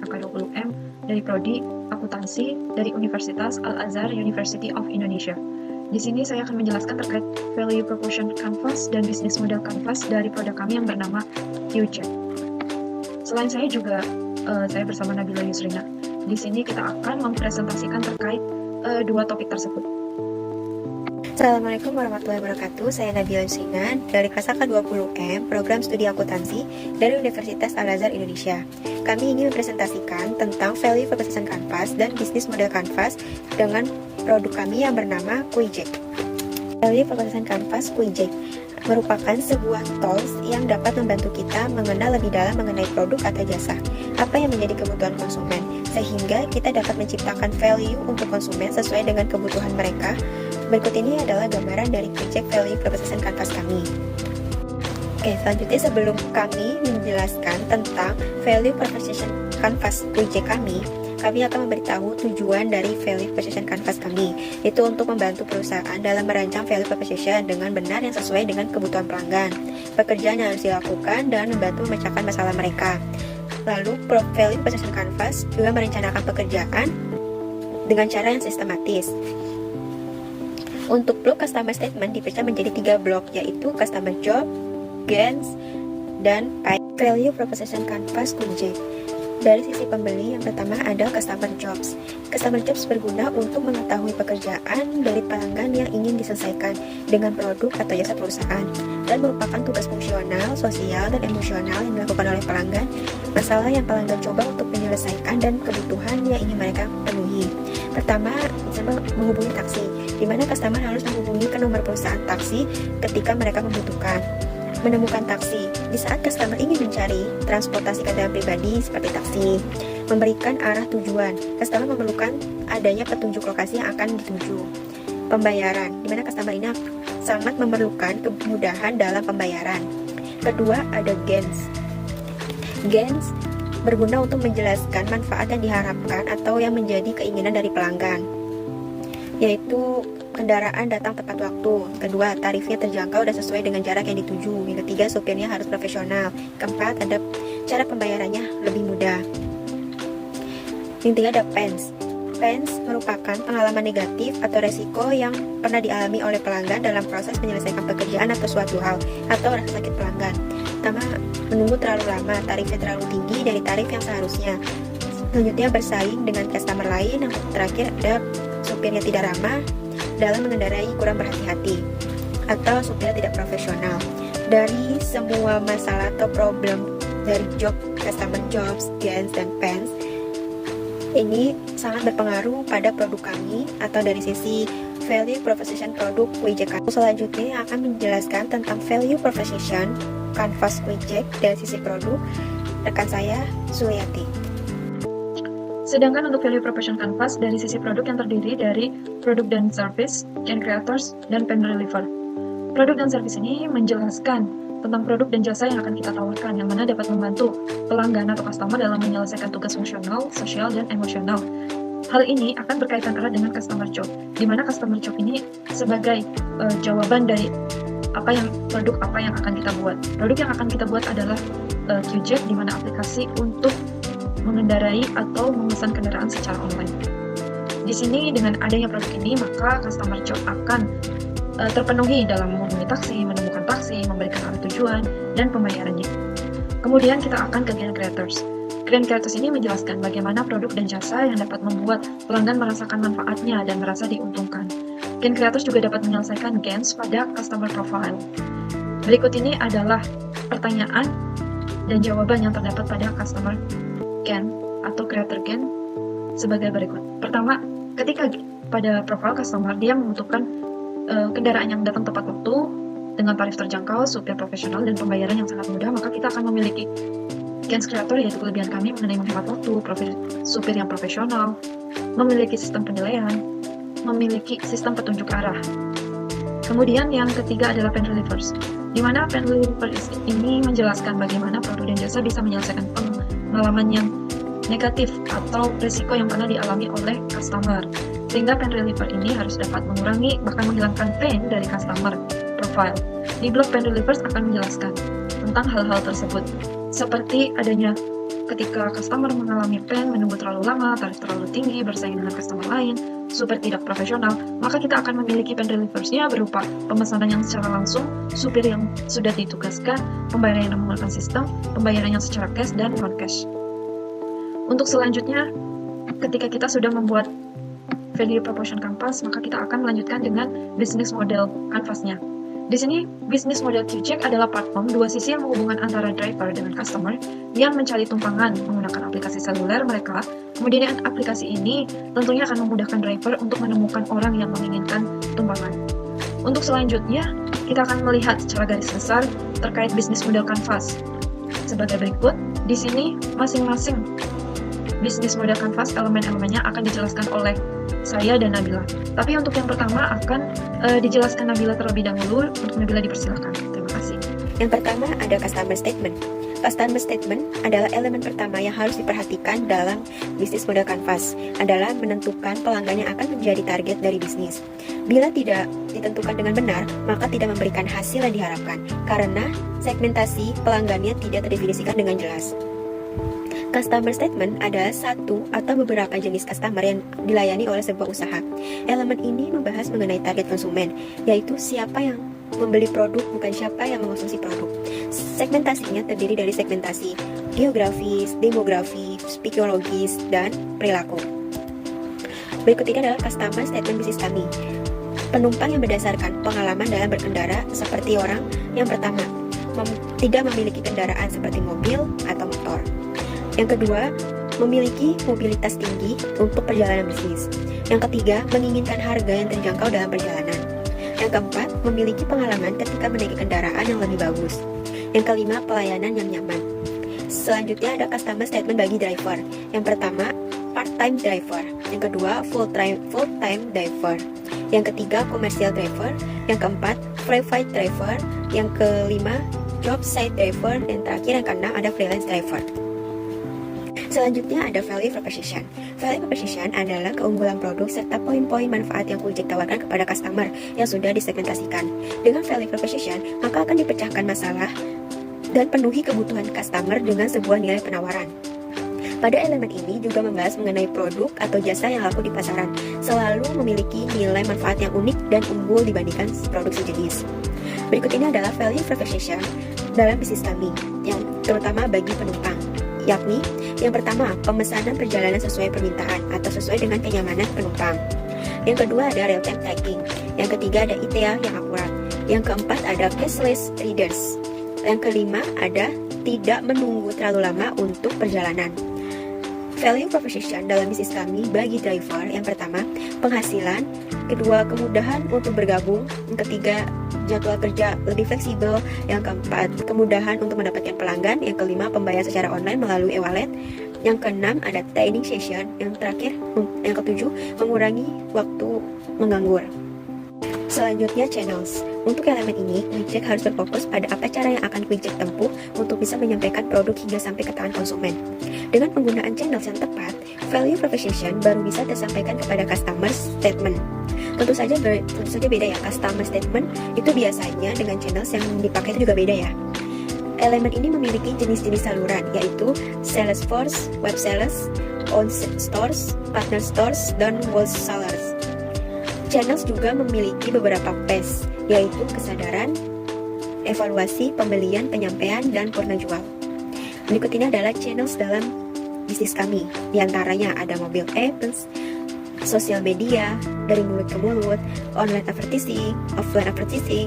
angka 20M dari Prodi Akuntansi dari Universitas Al-Azhar University of Indonesia. Di sini saya akan menjelaskan terkait Value Proposition Canvas dan Business Model Canvas dari produk kami yang bernama QJEK. Selain saya juga, saya bersama Nabila Yusrina. Di sini kita akan mempresentasikan terkait dua topik tersebut. Assalamualaikum warahmatullahi wabarakatuh. Saya Nabila Yusrina dari kelas AK20M Program Studi Akuntansi dari Universitas Al-Azhar Indonesia. Kami ingin mempresentasikan tentang Value Proposition Canvas dan Business Model Canvas dengan produk kami yang bernama QJEK. Value Proposition Canvas QJEK merupakan sebuah tools yang dapat membantu kita mengenal lebih dalam mengenai produk atau jasa, apa yang menjadi kebutuhan konsumen, sehingga kita dapat menciptakan value untuk konsumen sesuai dengan kebutuhan mereka. Berikut ini adalah gambaran dari QJEK Value Proposition Canvas kami. Oke, selanjutnya sebelum kami menjelaskan tentang Value Proposition Canvas QJEK kami akan memberitahu tujuan dari Value Proposition Canvas kami, yaitu untuk membantu perusahaan dalam merancang Value Proposition dengan benar yang sesuai dengan kebutuhan pelanggan, pekerjaan yang harus dilakukan, dan membantu memecahkan masalah mereka. Lalu, Value Proposition Canvas juga merencanakan pekerjaan dengan cara yang sistematis. Untuk blok customer statement dipecah menjadi 3 blok, yaitu customer job, gains, dan pay. Value Proposition Canvas QJEK. Dari sisi pembeli, yang pertama ada customer jobs. Customer jobs berguna untuk mengetahui pekerjaan dari pelanggan yang ingin diselesaikan dengan produk atau jasa perusahaan, dan merupakan tugas fungsional, sosial, dan emosional yang dilakukan oleh pelanggan, masalah yang pelanggan coba untuk menyelesaikan, dan kebutuhan yang ingin mereka penuhi. Pertama, misalnya menghubungi taksi, di mana customer harus menghubungi ke nomor perusahaan taksi ketika mereka membutuhkan. Menemukan taksi, di saat customer ingin mencari transportasi kendaraan pribadi seperti taksi. Memberikan arah tujuan, customer memerlukan adanya petunjuk lokasi yang akan dituju. Pembayaran, di mana customer ini sangat memerlukan kemudahan dalam pembayaran. Kedua, ada gains. Gains berguna untuk menjelaskan manfaat yang diharapkan atau yang menjadi keinginan dari pelanggan, yaitu kendaraan datang tepat waktu. Kedua, tarifnya terjangkau dan sesuai dengan jarak yang dituju. Yang ketiga, supirnya harus profesional. Keempat, ada cara pembayarannya lebih mudah. Yang ketiga, ada pains. Pains merupakan pengalaman negatif atau resiko yang pernah dialami oleh pelanggan dalam proses menyelesaikan pekerjaan atau suatu hal, atau rasa sakit pelanggan. Pertama, menunggu terlalu lama, tarifnya terlalu tinggi dari tarif yang seharusnya. Selanjutnya, bersaing dengan customer lain. Yang terakhir, ada supirnya tidak ramah dalam mengendarai, kurang berhati-hati, atau supir tidak profesional. Dari semua masalah atau problem dari job, customer jobs, gains, dan pains, ini sangat berpengaruh pada produk kami atau dari sisi Value Proposition produk QJEK. Selanjutnya akan menjelaskan tentang Value Proposition Canvas QJEK dari sisi produk. Rekan saya, Suliati. Sedangkan untuk Value Proposition Canvas dari sisi produk yang terdiri dari produk dan service, chain creators, dan pen reliever. Produk dan service ini menjelaskan tentang produk dan jasa yang akan kita tawarkan, yang mana dapat membantu pelanggan atau customer dalam menyelesaikan tugas fungsional, sosial, dan emosional. Hal ini akan berkaitan erat dengan customer job, di mana customer job ini sebagai jawaban dari produk apa yang akan kita buat. Produk yang akan kita buat adalah QJEK, di mana aplikasi untuk mengendarai atau memesan kendaraan secara online. Di sini dengan adanya produk ini, maka customer job akan terpenuhi dalam menghubungi taksi, menemukan taksi, memberikan arah tujuan, dan pembayarannya. Kemudian kita akan ke Gain Creators. Gain Creators ini menjelaskan bagaimana produk dan jasa yang dapat membuat pelanggan merasakan manfaatnya dan merasa diuntungkan. Gain Creators juga dapat menyelesaikan gains pada customer profile. Berikut ini adalah pertanyaan dan jawaban yang terdapat pada customer gain atau creator gain sebagai berikut. Pertama, ketika pada profile customer dia membutuhkan kendaraan yang datang tepat waktu dengan tarif terjangkau, supir profesional, dan pembayaran yang sangat mudah, maka kita akan memiliki gains creator, yaitu kelebihan kami mengenai menghemat waktu, supir yang profesional, memiliki sistem penilaian, memiliki sistem petunjuk arah. Kemudian yang ketiga adalah pen relievers, di mana pen relievers ini menjelaskan bagaimana produk dan jasa bisa menyelesaikan pengalaman yang negatif atau risiko yang pernah dialami oleh customer, sehingga pen reliever ini harus dapat mengurangi bahkan menghilangkan pain dari customer profile. Di blog pen relievers akan menjelaskan tentang hal-hal tersebut, seperti adanya ketika customer mengalami pain, menunggu terlalu lama, tarif terlalu tinggi, bersaing dengan customer lain, super tidak profesional, maka kita akan memiliki pain relievers-nya berupa pemesanan yang secara langsung, supir yang sudah ditugaskan, pembayaran yang menggunakan sistem, pembayaran yang secara cash dan non-cash. Untuk selanjutnya, ketika kita sudah membuat value proposition canvas, maka kita akan melanjutkan dengan business model canvas-nya. Di sini, business model QCheck adalah platform dua sisi yang menghubungkan antara driver dengan customer yang mencari tumpangan menggunakan aplikasi seluler mereka. Kemudian aplikasi ini tentunya akan memudahkan driver untuk menemukan orang yang menginginkan tumpangan. Untuk selanjutnya, kita akan melihat secara garis besar terkait business model canvas. Sebagai berikut, di sini masing-masing business model canvas elemen-elemennya akan dijelaskan oleh saya dan Nabila. Tapi untuk yang pertama akan dijelaskan Nabila terlebih dahulu. Untuk Nabila dipersilakan. Terima kasih. Yang pertama ada customer statement. Customer statement adalah elemen pertama yang harus diperhatikan dalam bisnis model canvas, adalah menentukan pelanggan yang akan menjadi target dari bisnis. Bila tidak ditentukan dengan benar, maka tidak memberikan hasil yang diharapkan, karena segmentasi pelanggannya tidak terdefinisikan dengan jelas. Customer statement adalah satu atau beberapa jenis customer yang dilayani oleh sebuah usaha. Elemen ini membahas mengenai target konsumen, yaitu siapa yang membeli produk, bukan siapa yang mengonsumsi produk. Segmentasinya terdiri dari segmentasi geografis, demografis, psikologis, dan perilaku. Berikut ini adalah customer statement bisnis kami. Penumpang yang berdasarkan pengalaman dalam berkendara seperti orang yang pertama, tidak memiliki kendaraan seperti mobil atau motor. Yang kedua, memiliki mobilitas tinggi untuk perjalanan bisnis. Yang ketiga, menginginkan harga yang terjangkau dalam perjalanan. Yang keempat, memiliki pengalaman ketika menaiki kendaraan yang lebih bagus. Yang kelima, pelayanan yang nyaman. Selanjutnya ada customer statement bagi driver. Yang pertama, part-time driver. Yang kedua, full-time driver. Yang ketiga, commercial driver. Yang keempat, private driver. Yang kelima, job site driver. Dan terakhir yang keenam ada freelance driver. Selanjutnya ada value proposition. Value proposition adalah keunggulan produk serta poin-poin manfaat yang Gojek tawarkan kepada customer yang sudah disegmentasikan. Dengan value proposition, maka akan dipecahkan masalah dan penuhi kebutuhan customer dengan sebuah nilai penawaran. Pada elemen ini juga membahas mengenai produk atau jasa yang laku di pasaran, selalu memiliki nilai manfaat yang unik dan unggul dibandingkan produk sejenis. Berikut ini adalah value proposition dalam bisnis kami, yang terutama bagi penumpang, yakni yang pertama, pemesanan perjalanan sesuai permintaan atau sesuai dengan kenyamanan penumpang. Yang kedua ada real-time tracking. Yang ketiga ada ETA yang akurat. Yang keempat ada cashless readers. Yang kelima ada tidak menunggu terlalu lama untuk perjalanan. Value proposition dalam bisnis kami bagi driver, yang pertama, penghasilan. Kedua, kemudahan untuk bergabung. Yang ketiga, jadwal kerja lebih fleksibel. Yang keempat, kemudahan untuk mendapatkan pelanggan. Yang kelima, pembayaran secara online melalui e-wallet. Yang keenam, ada training session. Yang terakhir, yang ketujuh, mengurangi waktu menganggur. Selanjutnya, channels. Untuk elemen ini, Gojek harus berfokus pada apa cara yang akan Gojek tempuh untuk bisa menyampaikan produk hingga sampai ke tangan konsumen. Dengan penggunaan channels yang tepat, value proposition baru bisa tersampaikan kepada customer statement. Tentu saja beda ya, customer statement itu biasanya dengan channels yang dipakai itu juga beda ya. Elemen ini memiliki jenis-jenis saluran, yaitu sales force, web sales, own stores, partner stores, dan wholesalers. Channels juga memiliki beberapa phase, yaitu kesadaran, evaluasi, pembelian, penyampaian, dan purna jual. Berikut ini adalah channels dalam bisnis kami. Di antaranya ada mobile apps, sosial media, dari mulut ke mulut, online advertising, offline advertising,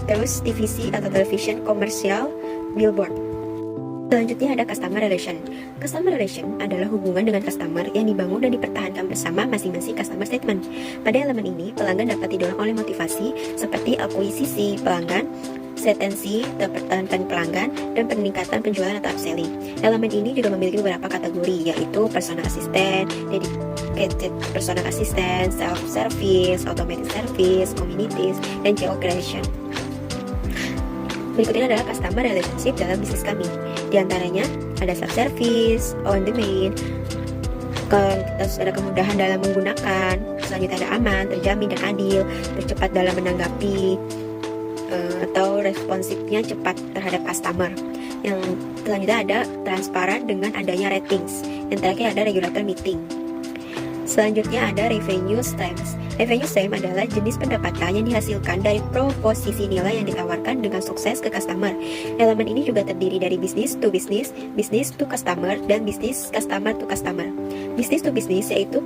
terus TVC atau television komersial, billboard. Selanjutnya ada customer relation. Customer relation adalah hubungan dengan customer yang dibangun dan dipertahankan bersama masing-masing customer statement. Pada elemen ini, pelanggan dapat didorong oleh motivasi seperti akuisisi pelanggan, retensi, pertahanan pelanggan, dan peningkatan penjualan atau upselling. Elemen ini juga memiliki beberapa kategori, yaitu personal assistant, dedicated personal assistant, self-service, automated service, communities, dan geo-creation. Berikut ini adalah customer relationship dalam bisnis kami. Di antaranya ada self-service, on-demand, terus ada kemudahan dalam menggunakan, selanjutnya ada aman, terjamin, dan adil, tercepat dalam menanggapi, atau responsifnya cepat terhadap customer. Yang selanjutnya ada transparan dengan adanya ratings. Yang terakhir ada regulator meeting. Selanjutnya ada revenue streams. Revenue stream adalah jenis pendapatan yang dihasilkan dari proposisi nilai yang ditawarkan dengan sukses ke customer. Elemen ini juga terdiri dari business to business, business to customer, dan business customer to customer. Business to business yaitu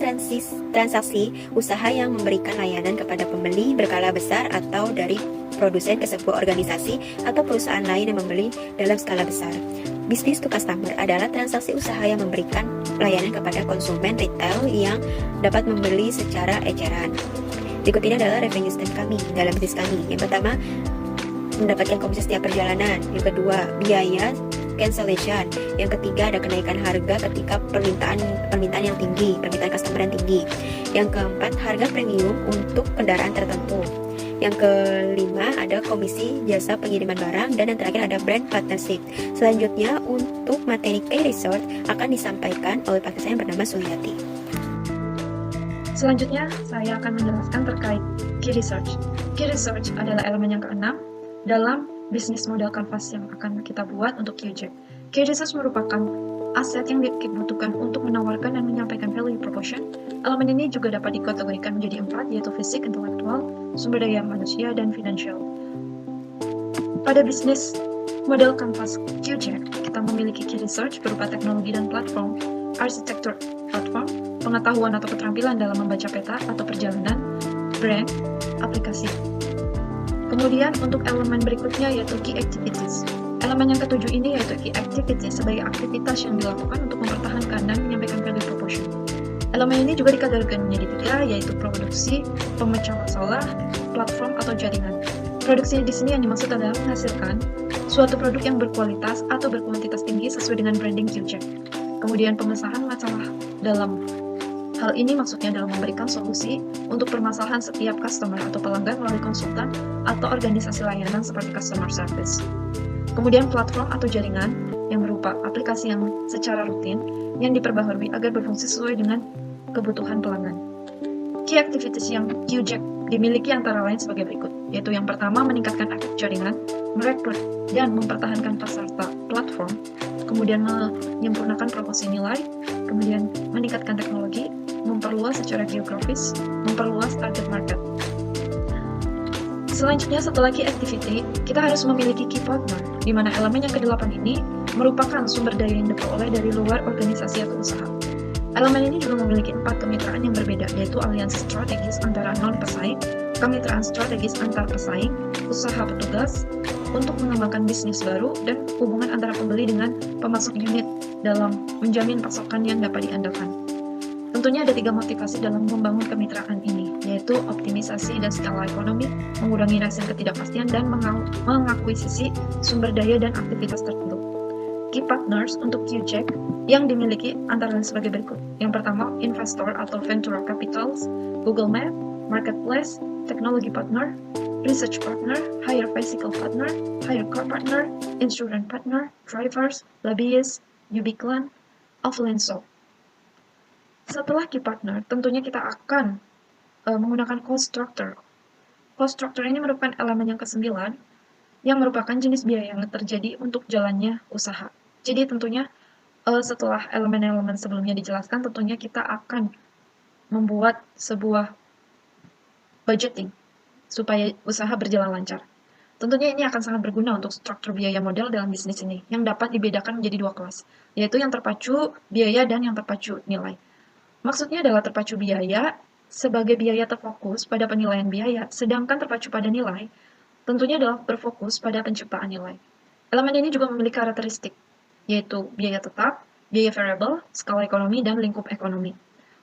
transaksi usaha yang memberikan layanan kepada pembeli berskala besar atau dari produsen ke sebuah organisasi atau perusahaan lain yang membeli dalam skala besar. Business to customer adalah transaksi usaha yang memberikan layanan kepada konsumen retail yang dapat membeli secara eceran. Berikut ini adalah revenue stream kami dalam bisnis kami. Yang pertama, mendapatkan komisi setiap perjalanan. Yang kedua, biaya cancellation. Yang ketiga, ada kenaikan harga ketika permintaan yang tinggi, permintaan customer yang tinggi. Yang keempat, harga premium untuk kendaraan tertentu. Yang kelima ada komisi jasa pengiriman barang, dan yang terakhir ada brand partnership. Selanjutnya untuk materi key result akan disampaikan oleh partner saya yang bernama Suliati. Selanjutnya, saya akan menjelaskan terkait key research. Key research adalah elemen yang keenam dalam bisnis model canvas yang akan kita buat untuk QJack. Key research merupakan aset yang dibutuhkan untuk menawarkan dan menyampaikan value proposition. Elemen ini juga dapat dikategorikan menjadi 4, yaitu fisik, intelektual, sumber daya manusia, dan finansial. Pada bisnis model canvas QJack, kita memiliki key research berupa teknologi dan platform, arsitektur platform, pengetahuan atau keterampilan dalam membaca peta atau perjalanan, brand, aplikasi. Kemudian untuk elemen berikutnya yaitu key activities. Elemen yang ketujuh ini yaitu key activities sebagai aktivitas yang dilakukan untuk mempertahankan dan menyampaikan value proposition. Elemen ini juga dikategorikan menjadi 3, yaitu produksi, pemecah masalah, platform atau jaringan. Produksi di sini yang dimaksud adalah menghasilkan suatu produk yang berkualitas atau berkuantitas tinggi sesuai dengan branding QJack. Kemudian pemecahan masalah dalam hal ini maksudnya adalah memberikan solusi untuk permasalahan setiap customer atau pelanggan melalui konsultan atau organisasi layanan seperti customer service. Kemudian platform atau jaringan yang berupa aplikasi yang secara rutin yang diperbaharui agar berfungsi sesuai dengan kebutuhan pelanggan. Key activities yang QJack dimiliki antara lain sebagai berikut, yaitu yang pertama meningkatkan efek jaringan, merekrut dan mempertahankan peserta platform, kemudian menyempurnakan promosi nilai, kemudian meningkatkan teknologi, memperluas secara geografis, memperluas target market. Selanjutnya setelah key activity, kita harus memiliki key partner, di mana elemen yang ke-8 ini merupakan sumber daya yang diperoleh dari luar organisasi atau usaha. Elemen ini juga memiliki 4 kemitraan yang berbeda, yaitu aliansi strategis antara non-pesaing, kemitraan strategis antar pesaing, usaha petugas untuk mengembangkan bisnis baru, dan hubungan antara pembeli dengan pemasok unit dalam menjamin pasokan yang dapat diandalkan. Tentunya ada 3 motivasi dalam membangun kemitraan ini, yaitu optimisasi dan skala ekonomi, mengurangi resiko ketidakpastian, dan mengakuisisi sumber daya dan aktivitas tertentu. Key partners untuk QJack yang dimiliki antara lain sebagai berikut. Yang pertama, investor atau venture capitals, Google Map, marketplace, technology partner, research partner, hire physical partner, hire car partner, insurance partner, drivers, lobbyists, Ubiclan, offline shop. Setelah key partner, tentunya kita akan menggunakan cost structure. Cost structure ini merupakan elemen yang ke-9 yang merupakan jenis biaya yang terjadi untuk jalannya usaha. Jadi tentunya setelah elemen-elemen sebelumnya dijelaskan, tentunya kita akan membuat sebuah budgeting supaya usaha berjalan lancar. Tentunya ini akan sangat berguna untuk struktur biaya model dalam bisnis ini, yang dapat dibedakan menjadi 2 kelas, yaitu yang terpacu biaya dan yang terpacu nilai. Maksudnya adalah terpacu biaya sebagai biaya terfokus pada penilaian biaya, sedangkan terpacu pada nilai tentunya adalah berfokus pada penciptaan nilai. Elemen ini juga memiliki karakteristik, yaitu biaya tetap, biaya variable, skala ekonomi, dan lingkup ekonomi.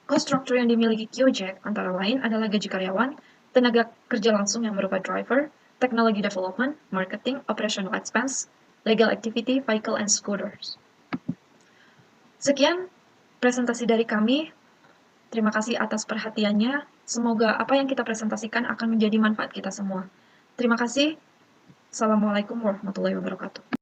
Cost structure yang dimiliki QJack antara lain adalah gaji karyawan, tenaga kerja langsung yang berupa driver, technology development, marketing, operational expense, legal activity, vehicle, and scooters. Sekian presentasi dari kami. Terima kasih atas perhatiannya. Semoga apa yang kita presentasikan akan menjadi manfaat kita semua. Terima kasih. Assalamualaikum warahmatullahi wabarakatuh.